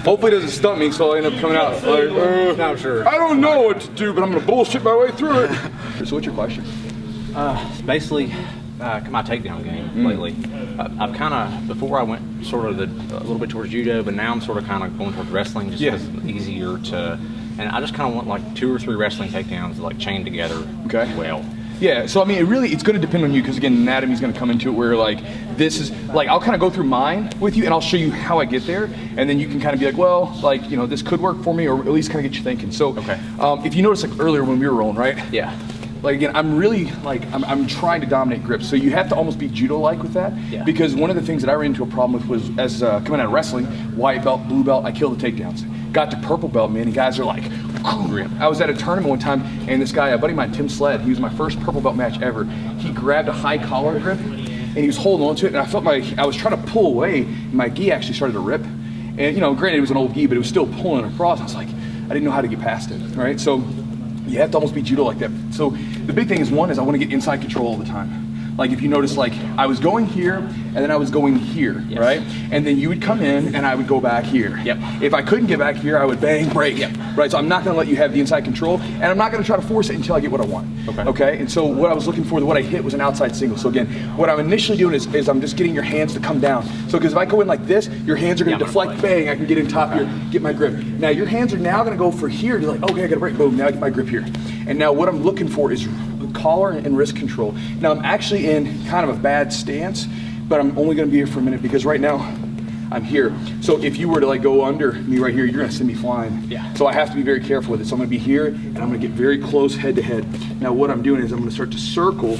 Hopefully it doesn't stump me, so I'll end up coming out like, not sure. I don't know what to do, but I'm gonna bullshit my way through it. So what's your question? Basically, my takedown game lately. I've kind of, before I went sort of a little bit towards judo, but now I'm sort of kind of going towards wrestling just because it's easier to, and I just kind of want like 2 or 3 wrestling takedowns like chained together well. Yeah, so I mean, it's going to depend on you because again, anatomy's going to come into it where like this is like I'll kind of go through mine with you and I'll show you how I get there, and then you can kind of be like, well, like this could work for me, or at least kind of get you thinking. So, if you notice like earlier when we were rolling, right? Yeah. Like again, I'm really like I'm trying to dominate grips, so you have to almost be judo-like with that. Yeah. Because one of the things that I ran into a problem with was as coming out of wrestling, white belt, blue belt, I kill the takedowns. Got to purple belt, man, and guys are like, I was at a tournament one time, and this guy, a buddy of mine, Tim Sled, he was my first purple belt match ever. He grabbed a high collar grip, and he was holding on to it, and I felt I was trying to pull away, and my gi actually started to rip. And granted it was an old gi, but it was still pulling across. I was like, I didn't know how to get past it, right? So you have to almost be judo like that. So the big thing is, one is I want to get inside control all the time. Like if you notice, like I was going here and then I was going here, right? And then you would come in and I would go back here. If I couldn't get back here, I would bang, break, right? So I'm not gonna let you have the inside control, and I'm not gonna try to force it until I get what I want, okay? And so what I was looking for, what I hit was an outside single. So again, what I'm initially doing is I'm just getting your hands to come down. So because if I go in like this, your hands are gonna deflect, bang, I can get in top here, get my grip. Now your hands are now gonna go for here, you're like, okay, I gotta break, boom, now I get my grip here. And now what I'm looking for is collar and wrist control. Now I'm actually in kind of a bad stance, but I'm only gonna be here for a minute because right now I'm here. So if you were to like go under me right here, you're gonna send me flying. So I have to be very careful with it. So I'm gonna be here and I'm gonna get very close head to head. Now what I'm doing is I'm gonna start to circle,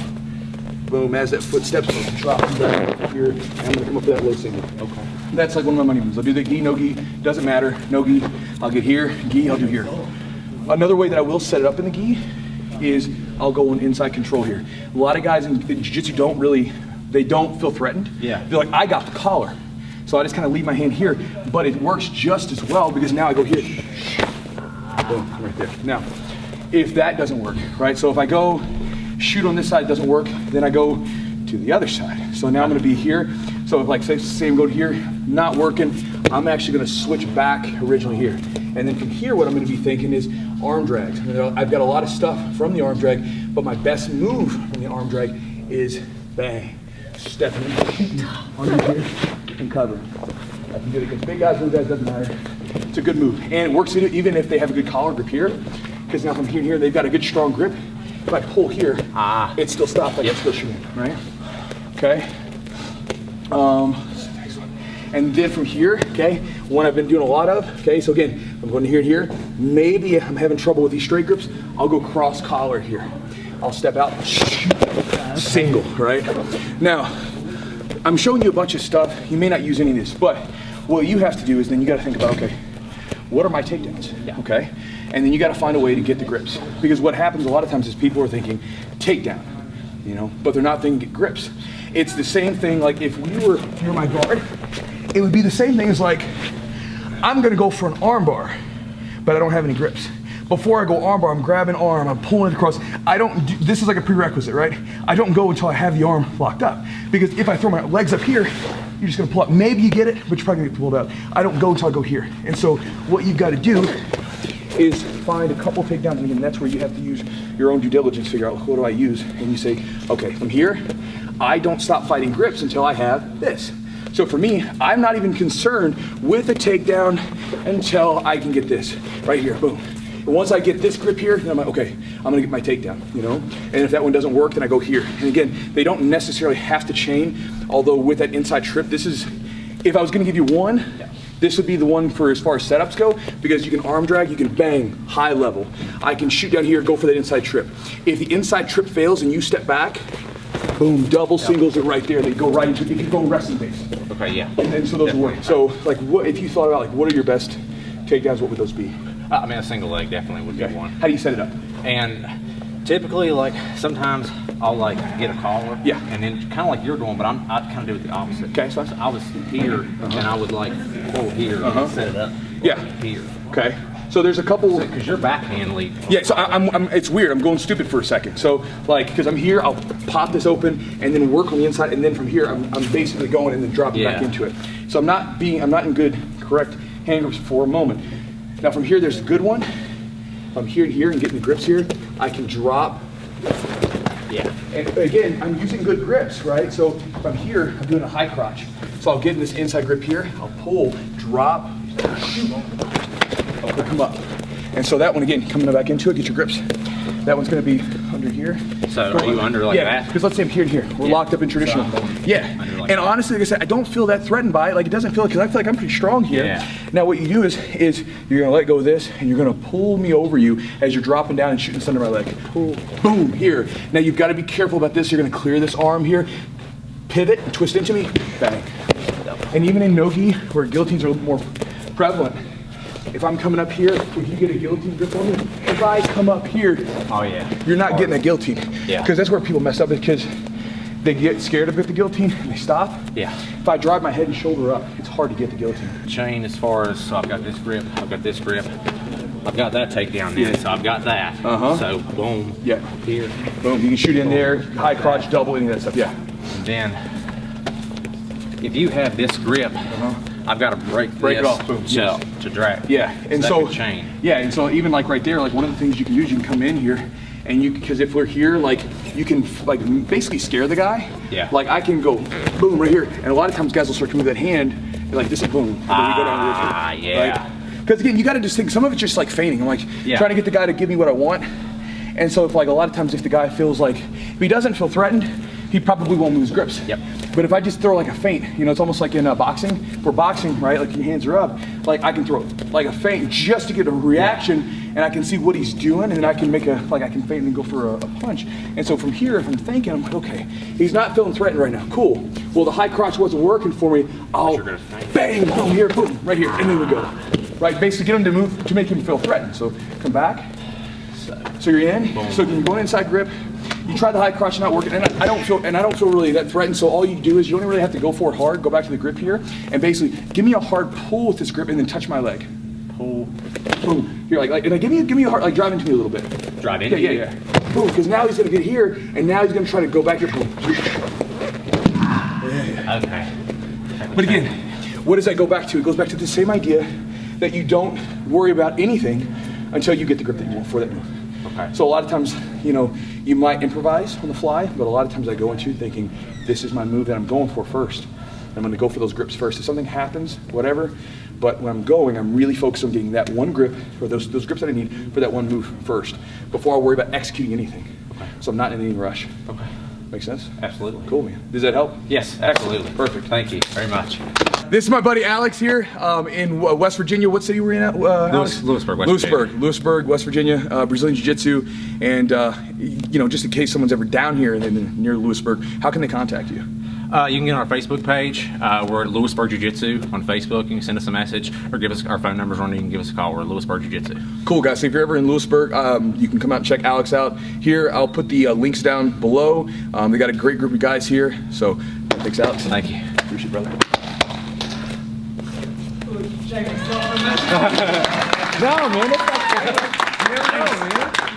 boom, as that foot steps, I'm dropping back here, and I'm gonna come up to that low single. That's like one of my money moves. I'll do the gi, no gi, doesn't matter, no gi. I'll get here, gi, I'll do here. Another way that I will set it up in the gi is I'll go in inside control here. A lot of guys in jiu-jitsu don't feel threatened. They're like, I got the collar. So I just kind of leave my hand here, but it works just as well because now I go here. Boom, right there. Now, if that doesn't work, right? So if I go shoot on this side, it doesn't work, then I go to the other side. So now I'm gonna be here. So if like say I'm going here, not working, I'm actually gonna switch back originally here. And then from here, what I'm gonna be thinking is arm drags. I've got a lot of stuff from the arm drag, but my best move from the arm drag is bang, stepping in, under here, and covering. I can do it against big guys, little guys, doesn't matter. It's a good move. And it works even if they have a good collar grip here, because now from here and here, they've got a good strong grip. If I pull here, it still stops, like it's still shooting, right? Okay. And then from here, okay, one I've been doing a lot of, okay, so again, I'm going to here and here. Maybe I'm having trouble with these straight grips, I'll go cross collar here. I'll step out, single, right? Now, I'm showing you a bunch of stuff. You may not use any of this, but what you have to do is then you got to think about, okay, what are my takedowns, okay? And then you got to find a way to get the grips. Because what happens a lot of times is people are thinking takedown, but they're not thinking get grips. It's the same thing like if you're my guard, it would be the same thing as like, I'm gonna go for an arm bar, but I don't have any grips. Before I go arm bar, I'm grabbing arm, I'm pulling it across. This is like a prerequisite, right? I don't go until I have the arm locked up. Because if I throw my legs up here, you're just gonna pull up. Maybe you get it, but you're probably gonna get pulled out. I don't go until I go here. And so what you've gotta do is find a couple takedowns, and again, that's where you have to use your own due diligence, figure out what do I use, and you say, okay, from here, I don't stop fighting grips until I have this. So for me, I'm not even concerned with a takedown until I can get this, right here, boom. And once I get this grip here, then I'm like, okay, I'm gonna get my takedown, And if that one doesn't work, then I go here. And again, they don't necessarily have to chain, although with that inside trip, if I was gonna give you one, this would be the one for as far as setups go, because you can arm drag, you can bang, high level. I can shoot down here, go for that inside trip. If the inside trip fails and you step back, boom, double singles are right there. They go right into, it can go wrestling base. Okay, And so those work. So like what, if you thought about like, what are your best takedowns, what would those be? I mean, a single leg definitely would be one. How do you set it up? And typically, like sometimes I'll like get a collar. And then kind of like you're doing, but I kind of do it the opposite. Okay, so I was here and I would like pull here and set it up. Here. Okay. So there's a couple. Because your backhand lead. Yeah, so it's weird. I'm going stupid for a second. So like, because I'm here, I'll pop this open and then work on the inside, and then from here, I'm basically going and then dropping back into it. So I'm not in good, correct hand grips for a moment. Now from here, there's a good one. If I'm here and here and getting the grips here, I can drop. Yeah. And again, I'm using good grips, right? So if I'm here, I'm doing a high crotch. So I'll get in this inside grip here, I'll pull, drop, shoot, I'll pick them up. And so that one, again, coming back into it, get your grips. That one's gonna be under here. So are you under like that? Yeah, because let's say I'm here and here. We're locked up in traditional. So And honestly, like I said, I don't feel that threatened by it. Like it doesn't feel, because I feel like I'm pretty strong here. Yeah. Now what you do is you're gonna let go of this and you're gonna pull me over you as you're dropping down and shooting this under my leg. Pull, boom, here. Now you've gotta be careful about this. You're gonna clear this arm here, pivot, and twist into me, bang. And even in no-gi, where guillotines are a little more prevalent, if I'm coming up here, if you get a guillotine grip on me, if I come up here, oh yeah, you're not getting a guillotine. Yeah. Because that's where people mess up, because they get scared of the guillotine and they stop. Yeah. If I drive my head and shoulder up, it's hard to get the guillotine. Chain as far as, so I've got this grip, I've got this grip, I've got that takedown in, so I've got that. So boom, here. Boom, you can shoot in there, high crotch, double, any of that stuff, yeah. And then, if you have this grip, I've got to break it off, boom, to drag. Yeah, and so, chain. Yeah, and so even like right there, like one of the things you can use, you can come in here, and you, because if we're here, like you can like basically scare the guy. Yeah. Like I can go boom right here, and a lot of times guys will start to move that hand, and like this is boom. And then we go down with it. Yeah. Because again, you got to just think, some of it's just like feigning. I'm like trying to get the guy to give me what I want, and so if like a lot of times if the guy feels like, if he doesn't feel threatened, he probably won't lose grips. Yep. But if I just throw like a feint, you know, it's almost like in boxing. If we're boxing, right, like your hands are up, like I can throw like a feint just to get a reaction, and I can see what he's doing, and then I can make a, like I can feint and go for a punch. And so from here, if I'm thinking, I'm like, okay, he's not feeling threatened right now, cool. Well, the high crotch wasn't working for me, I'll bang, boom, here, boom, right here, and then we go. Right, basically get him to move, to make him feel threatened. So come back, so you're in, boom. So you're going inside grip, you try the high crotch, not working, and I don't feel really that threatened. So all you do is you don't really have to go for it hard. Go back to the grip here, and basically give me a hard pull with this grip, and then touch my leg. Pull, boom. Here, like, and give me a hard, like drive into me a little bit. Drive into you? Yeah. Boom, because now he's gonna get here, and now he's gonna try to go back here. Boom. Okay. But again, what does that go back to? It goes back to the same idea that you don't worry about anything until you get the grip that you want for that move. Okay. So a lot of times, you know, you might improvise on the fly, but a lot of times I go into thinking, this is my move that I'm going for first. I'm gonna go for those grips first. If something happens, whatever, but when I'm going, I'm really focused on getting that one grip, or those grips that I need for that one move first, before I worry about executing anything. Okay. So I'm not in any rush. Okay. Make sense? Absolutely. Cool, man. Does that help? Yes, absolutely. Excellent. Perfect. Thank you very much. This is my buddy Alex here in West Virginia. What city were you in at? Lewisburg, Lewisburg, West Virginia, Brazilian Jiu-jitsu. And, you know, just in case someone's ever down here and near Lewisburg, how can they contact you? You can get on our Facebook page. We're at Lewisburg Jiu-jitsu on Facebook. You can send us a message or give us our phone numbers on. You can give us a call. We're at Lewisburg Jiu-jitsu. Cool, guys. So if you're ever in Lewisburg, you can come out and check Alex out here. I'll put the links down below. They got a great group of guys here. So thanks, Alex. Thank you. Appreciate it, brother. No, man. That's not, you never know, man.